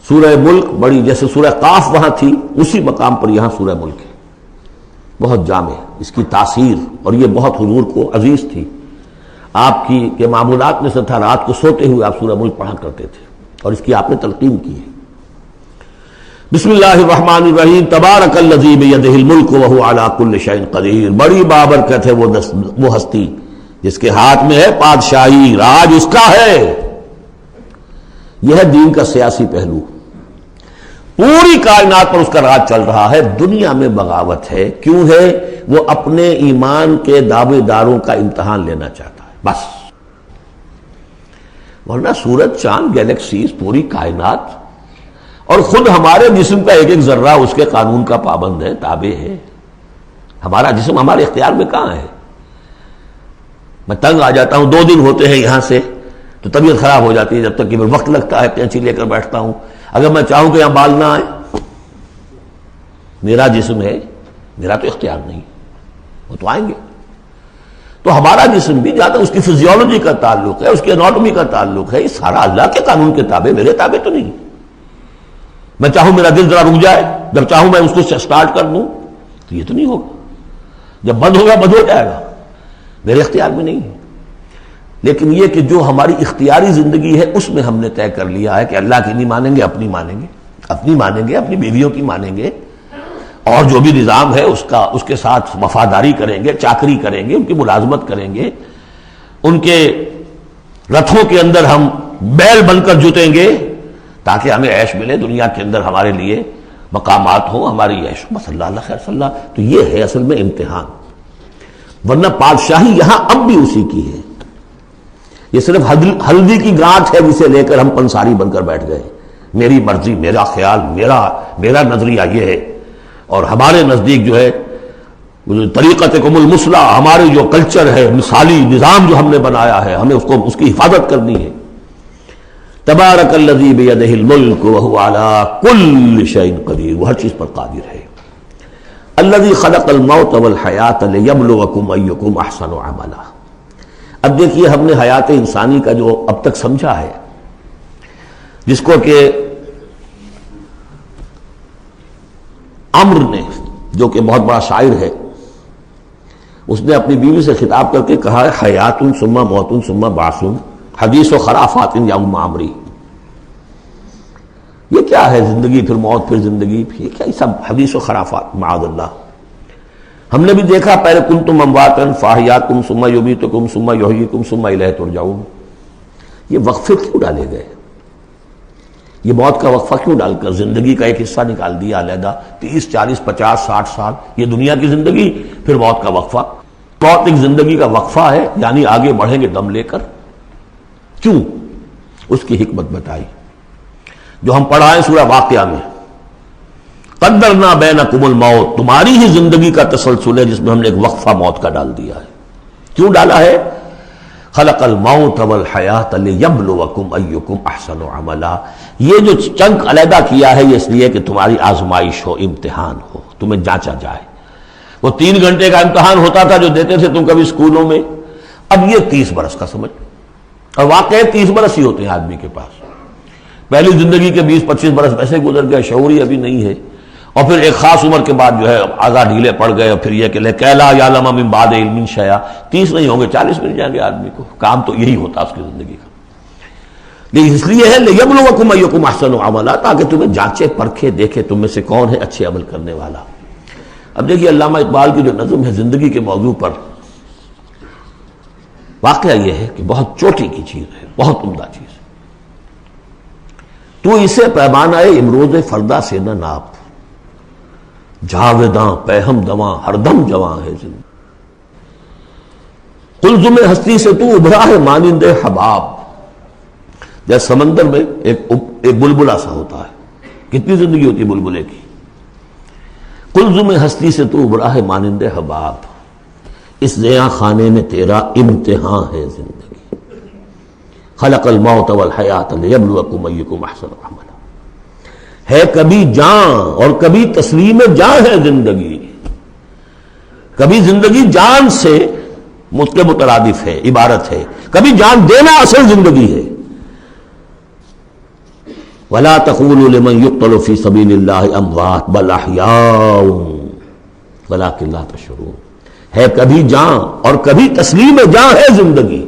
سورہ ملک بڑی، جیسے سورہ قاف وہاں تھی اسی مقام پر یہاں سورہ ملک ہے، بہت جامع اس کی تاثیر، اور یہ بہت حضور کو عزیز تھی آپ کی کہ معمولات میں سے تھا، رات کو سوتے ہوئے آپ سورہ ملک پڑھا کرتے تھے اور اس کی آپ نے تلقین کی ہے۔ بسم اللہ الرحمن الرحیم، تبارک الذی بیدہ الملک وہو علی کل شیء قدیر، بڑی بابرکت ہے وہ ہستی جس کے ہاتھ میں ہے بادشاہی، راج اس کا ہے۔ یہ ہے دین کا سیاسی پہلو، پوری کائنات پر اس کا راج چل رہا ہے۔ دنیا میں بغاوت ہے، کیوں ہے؟ وہ اپنے ایمان کے دعوے داروں کا امتحان لینا چاہتا ہے بس، ورنہ سورج، چاند، گیلیکسیز، پوری کائنات اور خود ہمارے جسم کا ایک ایک ذرہ اس کے قانون کا پابند ہے، تابع ہے۔ ہمارا جسم ہمارے اختیار میں کہاں ہے؟ میں تنگ آ جاتا ہوں، 2 دن ہوتے ہیں یہاں سے تو طبیعت خراب ہو جاتی ہے، جب تک کہ پھر وقت لگتا ہے کینچی لے کر بیٹھتا ہوں۔ اگر میں چاہوں کہ یہاں بال نہ آئے، میرا جسم ہے، میرا تو اختیار نہیں، وہ تو آئیں گے۔ تو ہمارا جسم بھی جہاں تک اس کی فزیولوجی کا تعلق ہے، اس کی اناٹومی کا تعلق ہے، یہ سارا اللہ کے قانون کے تابع، میرے تابع تو نہیں۔ میں چاہوں میرا دل ذرا رک جائے، جب چاہوں میں اس کو سٹارٹ کر دوں تو یہ تو نہیں ہوگا، جب بند ہوگا بند ہو جائے گا، میرے اختیار میں نہیں ہے۔ لیکن یہ کہ جو ہماری اختیاری زندگی ہے اس میں ہم نے طے کر لیا ہے کہ اللہ کی نہیں مانیں گے، اپنی مانیں گے، اپنی مانیں گے، اپنی بیویوں کی مانیں گے، اور جو بھی نظام ہے اس کے ساتھ وفاداری کریں گے، چاکری کریں گے، ان کی ملازمت کریں گے، ان کے رتھوں کے اندر ہم بیل بن کر جتیں گے تاکہ ہمیں عیش ملے، دنیا کے اندر ہمارے لیے مقامات ہوں، ہماری عیش ہو، بس اللہ خیر صلی اللہ۔ تو یہ ہے اصل میں امتحان، ورنہ بادشاہی یہاں اب بھی اسی کی ہے۔ یہ صرف ہلدی کی گانٹھ ہے جسے لے کر ہم پنساری بن کر بیٹھ گئے، میری مرضی، میرا خیال، میرا نظریہ یہ ہے، اور ہمارے نزدیک جو ہے طریقتکم المثلی، ہمارے جو کلچر ہے، مثالی نظام جو ہم نے بنایا ہے، ہمیں اس کی حفاظت کرنی ہے۔ تبارک الذی بیدہ الملک وہو علی کل شیء قدیر، وہ ہر چیز پر قادر ہے۔ الذی خلق الموت والحیاۃ لیبلوکم ایکم احسن عملا۔ اب دیکھیے ہم نے حیات انسانی کا جو اب تک سمجھا ہے، جس کو کہ عمر نے، جو کہ بہت بڑا شاعر ہے، اس نے اپنی بیوی سے خطاب کر کے کہا ہے حیات ثم موت ثم بعث حدیث و خرافات یا ام عمری۔ یہ کیا ہے؟ زندگی پھر موت پھر زندگی، یہ کیا؟ یہ سب حدیث و خرافات، معاذ اللہ۔ ہم نے بھی دیکھا پہلے کنتم امواتا فاحیاکم ثم یمیتکم ثم یحییکم ثم الیہ ترجعون۔ یہ وقفے کیوں ڈالے گئے؟ یہ موت کا وقفہ کیوں ڈال کر زندگی کا ایک حصہ نکال دیا علیحدہ؟ 30 40 50 60 سال یہ دنیا کی زندگی، پھر موت کا وقفہ۔ موت ایک زندگی کا وقفہ ہے، یعنی آگے بڑھیں گے دم لے کر۔ کیوں؟ اس کی حکمت بتائی جو ہم پڑھائیں سورہ واقعہ میں، قدرنا بینکم الموت، تمہاری ہی زندگی کا تسلسل ہے جس میں ہم نے ایک وقفہ موت کا ڈال دیا ہے۔ کیوں ڈالا ہے؟ خلق الموت والحیاۃ لیبلوکم ایکم احسن عملا۔ یہ جو چنک علیحدہ کیا ہے یہ اس لیے کہ تمہاری آزمائش ہو، امتحان ہو، تمہیں جانچا جائے۔ وہ 3 گھنٹے کا امتحان ہوتا تھا جو دیتے تھے تم کبھی اسکولوں میں، اب یہ 30 برس کا سمجھ، اور واقعی 30 برس ہی ہوتے ہیں آدمی کے پاس۔ پہلی زندگی کے 20-25 برس ویسے گزر گئے، شعوری ابھی نہیں ہے، اور پھر ایک خاص عمر کے بعد جو ہے آزاد ڈھیلے پڑ گئے، اور پھر یہ کہ لا یعلم من بعد علم شیئا، 30 نہیں ہوں گے 40 مل جائیں گے آدمی کو، کام تو یہی ہوتا اس کی زندگی کا۔ لیکن اس لیے ہے لیبلوکم ایکم احسن عملا، تاکہ تمہیں جانچے پرکھے دیکھے تم میں سے کون ہے اچھے عمل کرنے والا۔ اب دیکھیے علامہ اقبال کی جو نظم ہے زندگی کے موضوع پر، واقعہ یہ ہے کہ بہت چوٹی کی چیز ہے، بہت عمدہ چیز ہے۔ تو اسے پیمانہ امروز فردا سے نہ ناپ، جاویداں پہم دواں ہر دم جواں ہے زندگی۔ قلزم ہستی سے تو ابھرا ہے مانند حباب، جیسے سمندر میں ایک بلبلا سا ہوتا ہے، کتنی زندگی ہوتی ہے بلبلے کی۔ قلزم ہستی سے تو ابھرا ہے مانند حباب، اس زیاں خانے میں تیرا امتحان ہے زندگی۔ خلق الموت والحیات لیبلوکم ایکم احسن عملا۔ ہے کبھی جاں اور کبھی تسلیم جاں ہے زندگی، کبھی زندگی جان سے مترادف ہے، عبارت ہے، کبھی جان دینا اصل زندگی ہے۔ ولا تقولوا لمن يقتل في سبيل الله اموات بل احیاء ولكن لا تشعرون. ہے کبھی جان اور کبھی تسلیم جان ہے زندگی.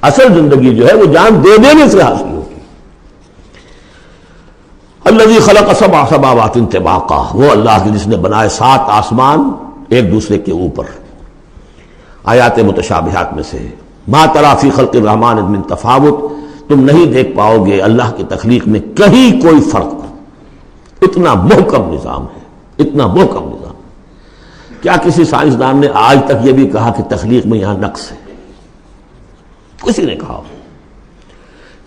اصل زندگی جو ہے وہ جان دے دینے سے حاصل ہوگی. الذي خلق سبع سماوات طباقا، وہ اللہ جس نے بنائے 7 آسمان ایک دوسرے کے اوپر. آیات متشابہات میں سے ہے. ما تری فی خلق الرحمن من تفاوت، تم نہیں دیکھ پاؤ گے اللہ کی تخلیق میں کہیں کوئی فرق. اتنا محکم نظام ہے، اتنا محکم نظام. کیا کسی سائنسدان نے آج تک یہ بھی کہا کہ تخلیق میں یہاں نقص ہے؟ کسی نے کہا؟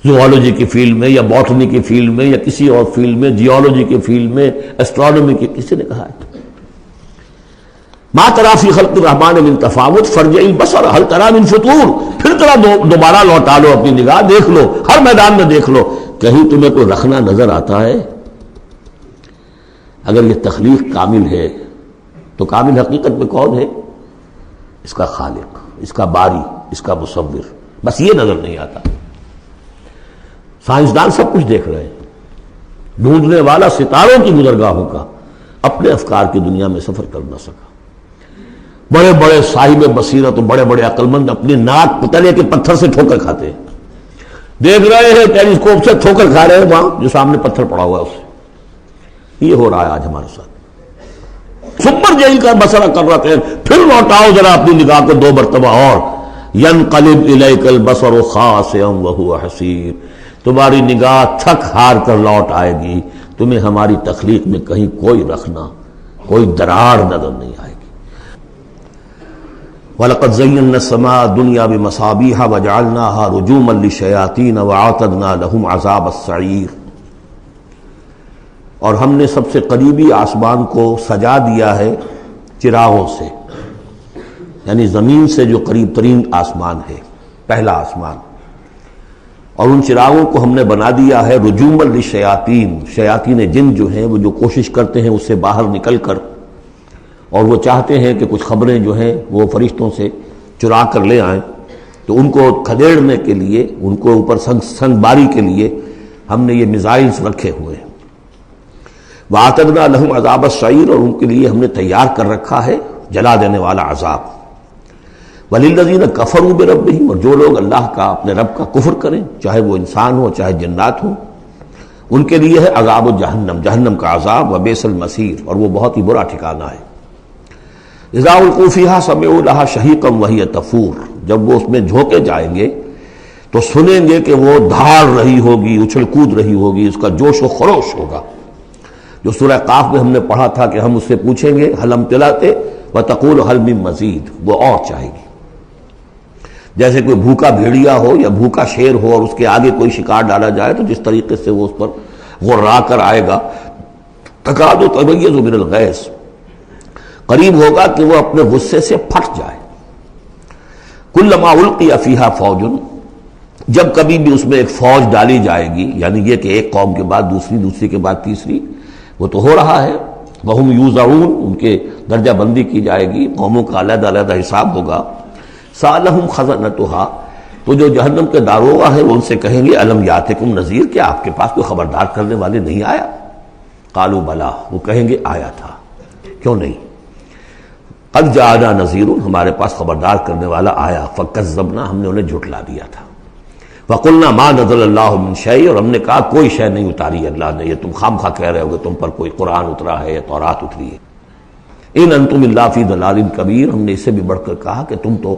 زوالوجی کی فیلڈ میں یا باٹنی کی فیلڈ میں یا کسی اور فیلڈ میں، جیولوجی کی فیلڈ میں، اسٹرانومی کی، کسی نے کہا ہے؟ ما تری فی خلق الرحمن من تفاوت فارجع البصر هل تری من فطور، پھر ذرا دوبارہ لوٹا لو اپنی نگاہ، دیکھ لو، ہر میدان میں دیکھ لو، کہیں تمہیں کوئی رکھنا نظر آتا ہے؟ اگر یہ تخلیق کامل ہے تو کامل حقیقت میں کون ہے؟ اس کا خالق، اس کا باری، اس کا مصور. بس یہ نظر نہیں آتا. سائنسدان سب کچھ دیکھ رہے ہیں، ڈھونڈنے والا ستاروں کی گزرگاہوں کا اپنے افکار کی دنیا میں سفر کر نہ سکا. بڑے بڑے صاحب بصیرت اور بڑے بڑے عقل مند اپنی ناک پتلے کے پتھر سے ٹھوکر کھاتے ہیں. دیکھ رہے ہیں ٹیلیسکوپ سے ٹھوکر کھا رہے ہیں وہاں جو سامنے پتھر پڑا ہوا ہے اس سے. یہ ہو رہا ہے آج ہمارے ساتھ. سپر جیل کا مسئلہ کر رہے ہیں، پھر لوٹاؤ ذرا اپنی نگاہ کو 2 مرتبہ اور. ينقلب الیک البصر خاسئا وهو حسیر، تمہاری نگاہ تھک ہار کر لوٹ آئے گی، تمہیں ہماری تخلیق میں کہیں کوئی رکھنا، کوئی دراڑ نظر نہیں آئے گی. وَلَقَدْ زَيَّنَّا السَّمَاءَ الدُّنْيَا بِمَصَابِيحَ وَجَعَلْنَاهَا رُجُومًا لِلشَّيَاطِينَ وَأَعْتَدْنَا لَهُمْ عَذَابَ السَّعِيرِ. اور ہم نے سب سے قریبی آسمان کو سجا دیا ہے چراغوں سے، یعنی زمین سے جو قریب ترین آسمان ہے، پہلا آسمان، اور ان چراغوں کو ہم نے بنا دیا ہے رجوما للشیاطین، شیاطین جن جو ہیں وہ جو کوشش کرتے ہیں اس سے باہر نکل کر، اور وہ چاہتے ہیں کہ کچھ خبریں جو ہیں وہ فرشتوں سے چرا کر لے آئیں، تو ان کو کھدیڑنے کے لیے، ان کو اوپر سنگ باری کے لیے ہم نے یہ میزائلز رکھے ہوئے ہیں. وَأَعْتَدْنَا لَهُمْ عَذَابَ السَّعِيرِ، اور ان کے لیے ہم نے تیار کر رکھا ہے جلا دینے والا عذاب. وَلِلَّذِينَ كَفَرُوا بِرَبِّهِمْ، اور جو لوگ اللہ کا، اپنے رب کا کفر کریں، چاہے وہ انسان ہو چاہے جنات ہوں، ان کے لیے ہے عذاب جہنم، جہنم کا عذاب. وَبِئْسَ الْمَصِيرُ، اور وہ بہت ہی برا ٹھکانہ ہے. اذا القوا فیہا سمعوا لہا شہیقا وہی تفور، جب وہ اس میں جھونکے جائیں گے تو سنیں گے کہ وہ دھاڑ رہی ہوگی، اچھل کود رہی ہوگی، اس کا جوش و خروش ہوگا. جو سورہ قاف میں ہم نے پڑھا تھا کہ ہم اس سے پوچھیں گے حل امتلأت وتقول حل من مزید، وہ اور چاہے گی. جیسے کوئی بھوکا بھیڑیا ہو یا بھوکا شیر ہو اور اس کے آگے کوئی شکار ڈالا جائے تو جس طریقے سے وہ اس پر غرا کر آئے گا، تکاد تمیز من الغیظ، قریب ہوگا کہ وہ اپنے غصے سے پھٹ جائے. کلما القی فیہا فوج، جب کبھی بھی اس میں ایک فوج ڈالی جائے گی، یعنی یہ کہ ایک قوم کے بعد دوسری، دوسری کے بعد تیسری، وہ تو ہو رہا ہے. وہم یوزعون، ان کے درجہ بندی کی جائے گی، قوموں کا علیحدہ علیحدہ حساب ہوگا. سألہم خزنتہا، تو جو جہنم کے داروغہ ہیں وہ ان سے کہیں گے الم یاتکم نذیر، کیا آپ کے پاس کوئی خبردار کرنے والے نہیں آیا؟ قالوا بلا، وہ کہیں گے آیا تھا، کیوں نہیں؟ قد جاءنا نذیر، ہمارے پاس خبردار کرنے والا آیا. فکذبنا، ہم نے انہیں جھٹلا دیا تھا. وقلنا ما نزل اللہ من شیء، اور ہم نے کہا کوئی شے نہیں اتاری اللہ نے، یہ تم خام خواہ کہہ رہے ہو کہ تم پر کوئی قرآن اترا ہے یا تورات اتری ہے. ان انتم الا فی ضلال کبیر، ہم نے اس سے بھی بڑھ کر کہا کہ تم تو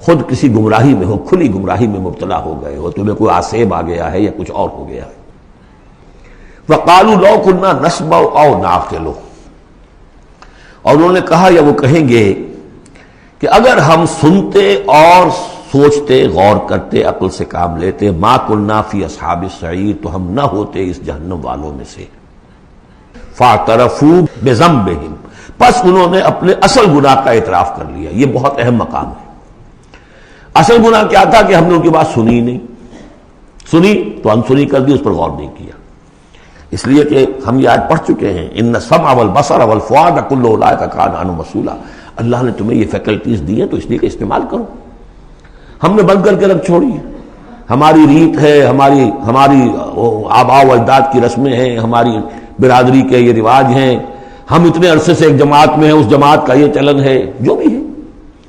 خود کسی گمراہی میں ہو، کھلی گمراہی میں مبتلا ہو گئے ہو، تمہیں کوئی آسیب آ گیا ہے یا کچھ اور ہو گیا ہے. وقالوا لو كنا نسمع او نعقل، اور انہوں نے کہا یا وہ کہیں گے کہ اگر ہم سنتے اور سوچتے، غور کرتے، عقل سے کام لیتے، ما كنا فی اصحاب السعیر، تو ہم نہ ہوتے اس جہنم والوں میں سے. فاعترفوا بذنبہم، پس انہوں نے اپنے اصل گناہ کا اعتراف کر لیا. یہ بہت اہم مقام ہے. اصل گناہ کیا تھا کہ ہم نے ان کی بات سنی نہیں، سنی تو انسنی کر دی، اس پر غور نہیں کیا. اس لیے کہ ہم یہ آج پڑھ چکے ہیں ان السمع والبصر والفؤاد کل اولئک کان عنہ مسئولا. اللہ نے تمہیں یہ فیکلٹیز دی ہیں تو اس لیے کہ استعمال کرو. ہم نے بند کر کے رکھ چھوڑی ہے. ہماری ریت ہے، ہماری آباء و اجداد کی رسمیں ہیں، ہماری برادری کے یہ رواج ہیں، ہم اتنے عرصے سے ایک جماعت میں ہیں، اس جماعت کا یہ چلن ہے، جو بھی ہے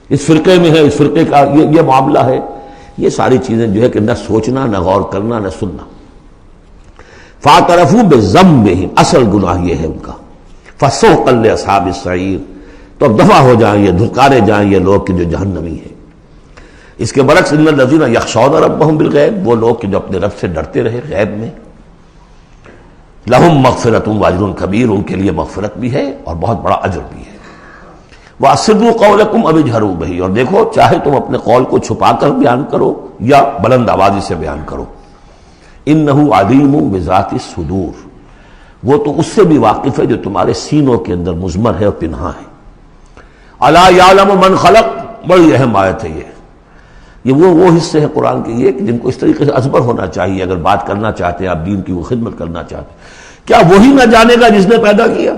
اس فرقے میں ہے، اس فرقے کا یہ معاملہ ہے، یہ ساری چیزیں جو ہے کہ نہ سوچنا، نہ غور کرنا، نہ سننا. فاعترفوا بذنبہم، اصل گناہ یہ ہے ان کا. فسحقا لاصحاب السعیر، تو اب دفع ہو جائیں یہ، دھتکارے جائیں یہ لوگ کہ جو جہنمی ہیں. اس کے برعکس ان الذین یخشون ربہم بالغیب، وہ لوگ کہ جو اپنے رب سے ڈرتے رہے غیب میں، لہم مغفرۃ واجر کبیر، ان کے لیے مغفرت بھی ہے اور بہت بڑا اجر بھی ہے. واسروا قولکم او اجہروا بہ، اور دیکھو چاہے تم اپنے قول کو چھپا کر بیان کرو یا بلند آوازی سے بیان کرو. انہ علیم بذات الصدور، وہ تو اس سے بھی واقف ہے جو تمہارے سینوں کے اندر مضمر ہے اور پنہا ہے. الا یعلم من خلق، بڑی اہم آیت ہے یہ وہ حصے ہیں قرآن کے یہ کہ جن کو اس طریقے سے ازبر ہونا چاہیے اگر بات کرنا چاہتے ہیں آپ، دین کی وہ خدمت کرنا چاہتے ہیں. کیا وہی نہ جانے گا جس نے پیدا کیا؟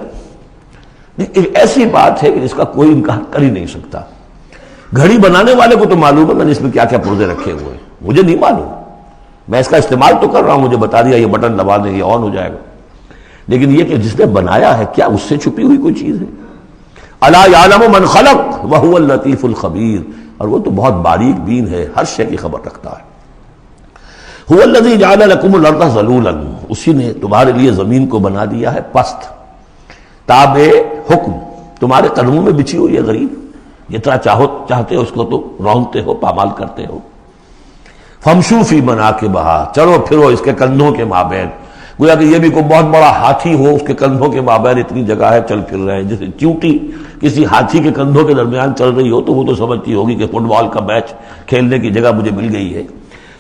ایک ایسی بات ہے کہ جس کا کوئی انکار کر ہی نہیں سکتا. گھڑی بنانے والے کو تو معلوم ہے میں نے اس میں کیا کیا پرزے رکھے ہوئے ہیں، مجھے نہیں معلوم، میں اس کا استعمال تو کر رہا ہوں، مجھے بتا دیا یہ بٹن دبا دیں یہ آن ہو جائے گا، لیکن یہ کہ جس نے بنایا ہے کیا اس سے چھپی ہوئی کوئی چیز ہے؟ الا یعلم من خلق وهو اللطیف الخبیر، اور وہ تو بہت باریک بین ہے، ہر شے کی خبر رکھتا ہے. هو الذی جعل لکم الارض ذلولا، اسی نے تمہارے لیے زمین کو بنا دیا ہے پست، تابع حکم، تمہارے قدموں میں بچھی ہوئی ہے غریب، جتنا چاہتے ہو اس کو تو رونتے ہو، پامال کرتے ہو. فامشوا فی مناکبہا، چلو پھرو اس کے کندھوں کے مابین، گویا کہ یہ بھی کوئی بہت بڑا ہاتھی ہو، اس کے کندھوں کے مابین اتنی جگہ ہے، چل پھر رہے ہیں. جیسے چیونٹی کسی ہاتھی کے کندھوں کے درمیان چل رہی ہو تو وہ تو سمجھتی ہوگی کہ فٹ بال کا میچ کھیلنے کی جگہ مجھے مل گئی ہے.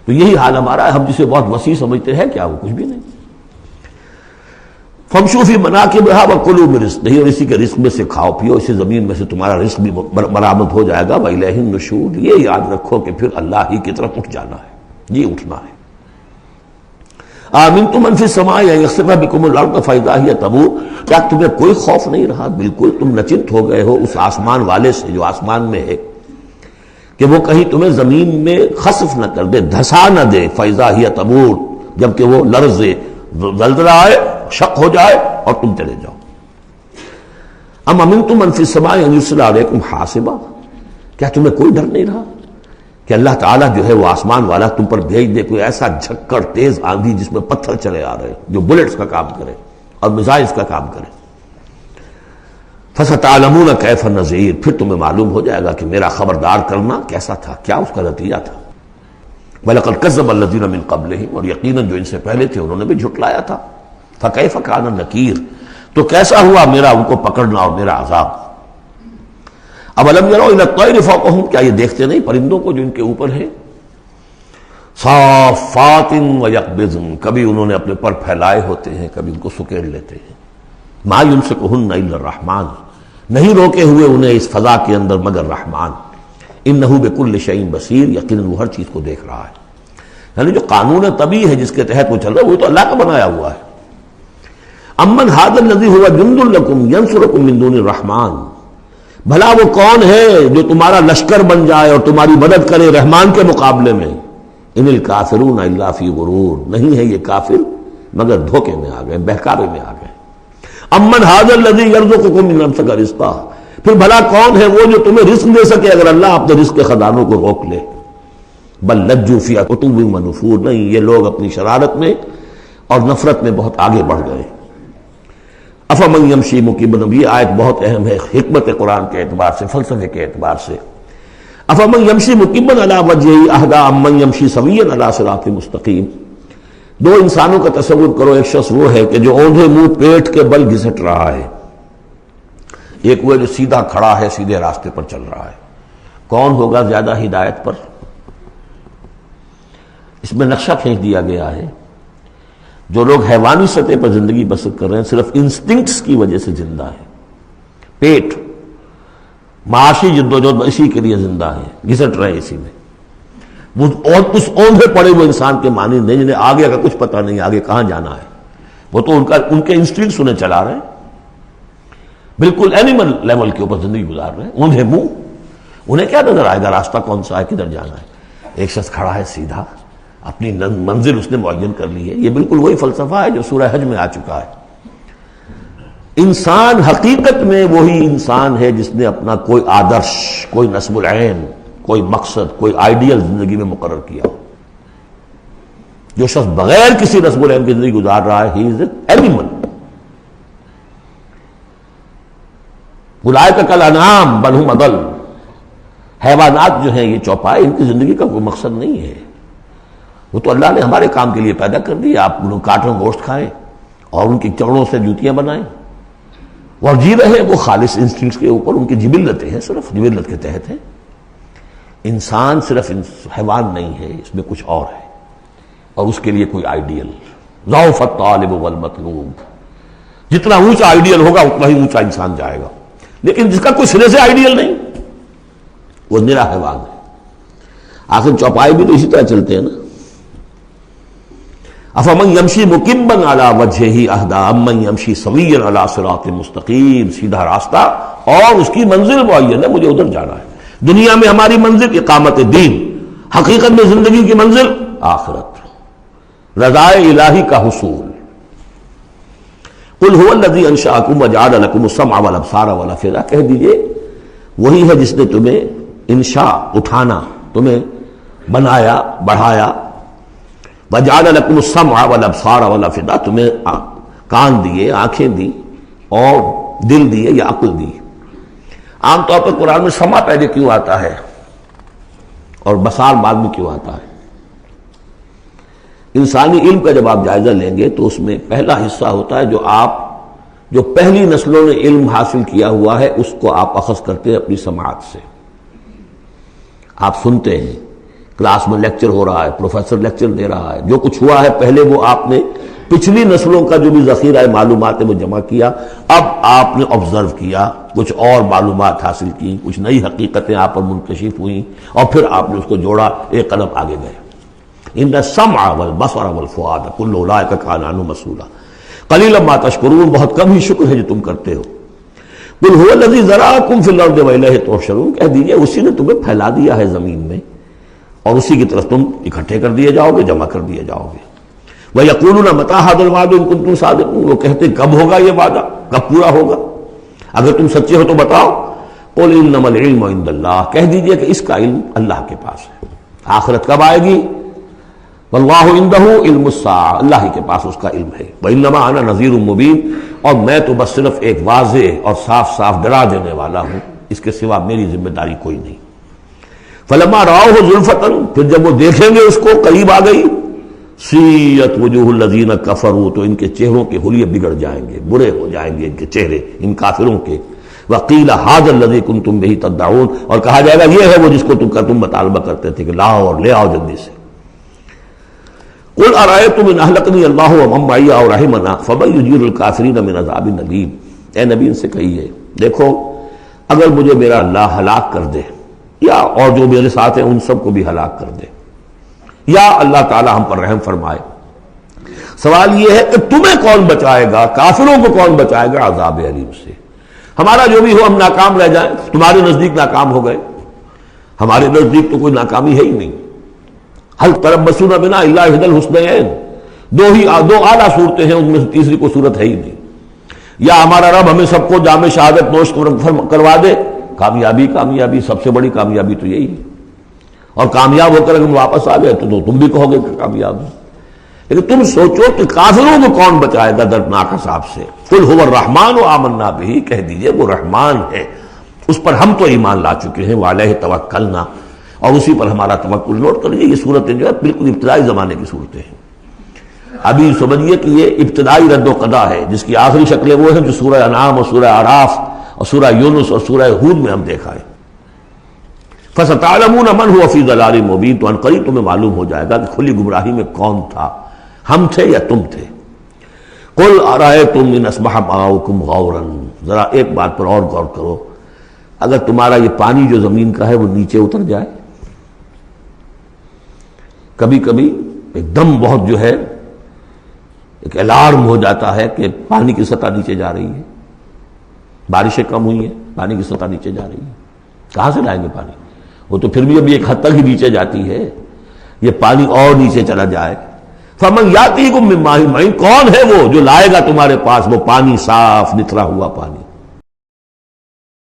تو یہی حال ہمارا ہے، ہم جسے بہت وسیع سمجھتے ہیں کیا وہ کچھ بھی نہیں. فامشوا فی مناکبہا وکلوا من رزقہ، اور اسی کے رزق میں سے کھاؤ پیو، اسی زمین میں سے تمہارا رزق بھی برآمد ہو جائے گا. وإلیہ النشور، یہ یاد رکھو کہ پھر اللہ ہی کی طرف اٹھ جانا ہے، یہ اٹھنا ہے. آمنتم من فی السماء ان یخسف بکم الارض فاذا ہی تمور، کیا تمہیں کوئی خوف نہیں رہا؟ بالکل تم نچنت ہو گئے ہو اس آسمان والے سے جو آسمان میں ہے کہ وہ کہیں تمہیں زمین میں خسف نہ کر دے، دھسا نہ دے. فاذا ہی تمور، جبکہ وہ لرزے، زلزلہ آئے، شق ہو جائے اور تم چلے جاؤ. ام امنتم من فی السماء ان یرسل علیکم حاصبا، کیا تمہیں کوئی ڈر نہیں رہا کہ اللہ تعالیٰ جو ہے وہ آسمان والا تم پر بھیج دے کوئی ایسا جھکڑ تیز آندھی جس میں پتھر چلے آ رہے جو بلٹس کا کام کرے اور میزائلز کا کام کرے. فستعلمون کیف النذیر، پھر تمہیں معلوم ہو جائے گا کہ میرا خبردار کرنا کیسا تھا، کیا اس کا نتیجہ تھا. وَلَقَدْ كَذَّبَ الَّذِينَ مِن قَبْلِهِمْ، اور یقیناً جو ان سے پہلے تھے انہوں نے بھی جھٹلایا تھا. فَكَيْفَ كَانَ النَّكِيرُ، تو کیسا ہوا میرا ان کو پکڑنا اور میرا عذاب. اولم یروا الی الطیر فوقہم، کیا یہ دیکھتے نہیں پرندوں کو جو ان کے اوپر ہے. صافات ویقبضن، کبھی انہوں نے اپنے پر پھیلائے ہوتے ہیں، کبھی ان کو سکیڑ لیتے ہیں. ما یمسکہن الا الرحمن، نہیں روکے ہوئے انہیں اس فضا کے اندر مگر رحمان. انہ بکل شیء بصیر، یقیناً وہ ہر چیز کو دیکھ رہا ہے. یعنی جو قانون طبیعی ہے جس کے تحت وہ چل رہا ہے وہ تو اللہ کا بنایا ہوا ہے. امن ھذا الذی هو جند لکم ینصرکم من دون الرحمن، بھلا وہ کون ہے جو تمہارا لشکر بن جائے اور تمہاری مدد کرے رحمان کے مقابلے میں. ان الکافرون الا فی غرور، نہیں ہے یہ کافر مگر دھوکے میں آ گئے، بہکاوے میں آ گئے. امن ھذا الذی یرزقکم من امسک رزقہ، پھر بھلا کون ہے وہ جو تمہیں رزق دے سکے اگر اللہ اپنے رزق کے خزانوں کو روک لے. بل لجوا فی عتو ونفور، نہیں یہ لوگ اپنی شرارت میں اور نفرت میں بہت آگے بڑھ گئے. افمن یمشی مکبا، یہ آیت بہت اہم ہے حکمت قرآن کے اعتبار سے، فلسفے کے اعتبار سے. افمن یمشی مکبا علی وجہہ اہدی امن یمشی سویا علی صراط مستقیم. دو انسانوں کا تصور کرو، ایک شخص وہ ہے کہ جو اوندھے منہ پیٹ کے بل گھسٹ رہا ہے، ایک وہ جو سیدھا کھڑا ہے، سیدھے راستے پر چل رہا ہے. کون ہوگا زیادہ ہدایت پر؟ اس میں نقشہ کھینچ دیا گیا ہے. جو لوگ حیوانی سطح پر زندگی بسر کر رہے ہیں صرف انسٹنکٹس کی وجہ سے زندہ ہیں، پیٹ معاشی جدوجہد اسی کے لیے زندہ ہیں، گھسٹ رہے ہیں اسی میں. وہ اور اس اوندھے پڑے وہ انسان کے معنی نہیں جنہیں آگے کا کچھ پتہ نہیں آگے کہاں جانا ہے. وہ تو ان کے انسٹنکٹس انہیں چلا رہے ہیں، بالکل اینیمل لیول کے اوپر زندگی گزار رہے ہیں، اوندھے منہ. انہیں کیا نظر آئے گا راستہ کون سا ہے، کدھر جانا ہے. ایک شخص کھڑا ہے سیدھا اپنی منزل اس نے معین کر لی ہے. یہ بالکل وہی فلسفہ ہے جو سورہ حج میں آ چکا ہے. انسان حقیقت میں وہی انسان ہے جس نے اپنا کوئی آدرش، کوئی نصب العین، کوئی مقصد، کوئی آئیڈیل زندگی میں مقرر کیا. جو شخص بغیر کسی نصب العین کی زندگی گزار رہا ہے، ہی از این اینیمل. اولئک کالانعام بل ھم اضل. حیوانات جو ہیں یہ چوپائے، ان کی زندگی کا کوئی مقصد نہیں ہے. وہ تو اللہ نے ہمارے کام کے لیے پیدا کر دی. آپ انہوں کاٹوں گوشت کھائیں اور ان کی چمڑوں سے جوتیاں بنائیں اور جی رہے. وہ خالص انسٹنکٹس کے اوپر ان کی جبلتیں ہیں، صرف جبلت کے تحت ہیں. انسان صرف حیوان نہیں ہے، اس میں کچھ اور ہے، اور اس کے لیے کوئی آئیڈیل. ضعف الطالب والمطلوب. جتنا اونچا آئیڈیل ہوگا اتنا ہی اونچا انسان جائے گا. لیکن جس کا کوئی سرے سے آئیڈیل نہیں، وہ نرا حیوان ہے. آخر چوپائے بھی تو اسی طرح چلتے ہیں نا. افمن یمشی مکبا علی وجہہ اہدی امن یمشی سویا علی صراط مستقیم. سیدھا راستہ اور اس کی منزل معین ہے، مجھے ادھر جانا ہے. دنیا میں ہماری منزل اقامت دین، حقیقت میں زندگی کی منزل آخرت، رضائے الہی کا حصول. قل هو الذی انشأکم وجعل لکم السمع والابصار والافئدہ. کہہ دیجئے وہی ہے جس نے تمہیں انشاء اٹھانا، تمہیں بنایا، بڑھایا. وجعل لکم السمع والابصار والافئدہ، تمہیں کان دیے، آنکھیں دی اور دل دیے یا عقل دی. عام طور پر قرآن میں سمع پہلے کیوں آتا ہے اور بصار بعد میں کیوں آتا ہے؟ انسانی علم کا جب آپ جائزہ لیں گے تو اس میں پہلا حصہ ہوتا ہے جو پہلی نسلوں نے علم حاصل کیا ہوا ہے، اس کو آپ اخذ کرتے ہیں اپنی سماعت سے. آپ سنتے ہیں، کلاس میں لیکچر ہو رہا ہے، پروفیسر لیکچر دے رہا ہے، جو کچھ ہوا ہے پہلے وہ آپ نے پچھلی نسلوں کا جو بھی ذخیرہ معلومات ہے وہ جمع کیا. اب آپ نے آبزرو کیا، کچھ اور معلومات حاصل کی، کچھ نئی حقیقتیں آپ پر منکشف ہوئیں اور پھر آپ نے اس کو جوڑا، ایک قدم آگے گئے. ان السمع والبصر والفؤاد کل اولئک کان عنہ مسئولا قلیلا ما تشکرون. بہت کم ہی شکر ہے جو تم کرتے ہو. قل هو الذی ذرأکم فی الارض والیہ تحشرون. کہہ دیجیے اسی نے تمہیں پھیلا دیا ہے زمین میں اور اسی کی طرف تم اکٹھے کر دیے جاؤ گے، جمع کر دیے جاؤ گے. وَيَقُولُونَ مَتَىٰ هَٰذَا الْوَعْدُ إِن كُنتُمْ صَادِقِينَ. وہ کہتے کب ہوگا یہ وعدہ، کب پورا ہوگا، اگر تم سچے ہو تو بتاؤ. قُلْ إِنَّمَا الْعِلْمُ عِندَ اللَّهِ. کہہ دیجئے کہ اس کا علم اللہ کے پاس ہے. آخرت کب آئے گی؟ وَاللَّهُ عِندَهُ عِلْمُ السَّاعَةِ. اللہ ہی کے پاس اس کا علم ہے. وَإِنَّمَا أَنَا نَذِيرٌ مُّبِينٌ. اور میں تو بس صرف ایک واضح اور صاف صاف ڈرا دینے والا ہوں، اس کے سوا میری ذمہ داری کوئی نہیں. فَلَمَّا رَأَوْهُ زُلْفَةً. پھر جب وہ دیکھیں گے اس کو، قریب آ گئی. سیئت وجوہ الذین کفروا. تو ان کے چہروں کے حلیے بگڑ جائیں گے، برے ہو جائیں گے ان کے چہرے، ان کافروں کے. وقیل ھذا الذی کنتم بہ تدعون. اور کہا جائے گا یہ ہے وہ جس کو تم مطالبہ کرتے تھے کہ لاؤ اور لے آؤ جلدی سے. قل ارأیتم ان اہلکنی اللہ ومن معی او رحمنا فمن یجیر الکافرین من عذاب الیم. اے نبی ان سے کہیے دیکھو اگر مجھے میرا اللہ ہلاک کر دے یا اور جو میرے ساتھ ہیں ان سب کو بھی ہلاک کر دے، یا اللہ تعالی ہم پر رحم فرمائے، سوال یہ ہے کہ تمہیں کون بچائے گا، کافروں کو کون بچائے گا عذاب علیم سے؟ ہمارا جو بھی ہو ہم ناکام رہ جائیں، تمہارے نزدیک ناکام ہو گئے، ہمارے نزدیک تو کوئی ناکامی ہے ہی نہیں. حل تربصون بنا الا احدی الحسنیین. دو اعلیٰ صورتیں ہیں، ان میں سے تیسری کوئی صورت ہے ہی نہیں. یا ہمارا رب ہمیں سب کو جام شہادت نوش کروا دے، کامیابی سب سے بڑی کامیابی تو یہی ہے. اور کامیاب ہو کر اگر واپس آ گئے تو تم بھی کہو گے کہ کامیاب ہو. لیکن تم سوچو کہ کافروں کو کون بچائے گا دردناک عذاب سے. قل هو الرحمن آمنا به. کہہ دیجئے وہ رحمان ہے، اس پر ہم تو ایمان لا چکے ہیں. وعلیہ توکلنا. اور اسی پر ہمارا توکل. نوٹ کر لیجیے یہ صورتیں جو ہے بالکل ابتدائی زمانے کی صورتیں ہیں. ابھی سمجھیے کہ یہ ابتدائی رد و قضا ہے، جس کی آخری شکلیں وہ ہیں جو سورہ انعام اور سورہ اعراف اور سورہ یونس اور سورہ ہود میں ہم دیکھا ہے. فَسَتَعْلَمُونَ مَنْ هُوَ فِي ضَلَالٍ مُبِينٍ. تو عنقریب تمہیں معلوم ہو جائے گا کہ کھلی گمراہی میں کون تھا، ہم تھے یا تم تھے. قُلْ أَرَأَيْتُمْ إِنْ أَصْبَحَ مَاؤُكُمْ غَوْرًا. ذرا ایک بات پر اور غور کرو، اگر تمہارا یہ پانی جو زمین کا ہے وہ نیچے اتر جائے، کبھی کبھی ایک دم بہت جو ہے ایک الارم ہو جاتا ہے کہ پانی کی سطح نیچے جا رہی ہے، بارشیں کم ہوئی ہیں، پانی کی سطح نیچے جا رہی ہے. کہاں سے لائیں گے پانی؟ وہ تو پھر بھی ابھی ایک حد تک ہی نیچے جاتی ہے. یہ پانی اور نیچے چلا جائے. فمن یاتیکم من ماء معین، کون ہے وہ جو لائے گا تمہارے پاس وہ پانی صاف نتھرا ہوا پانی.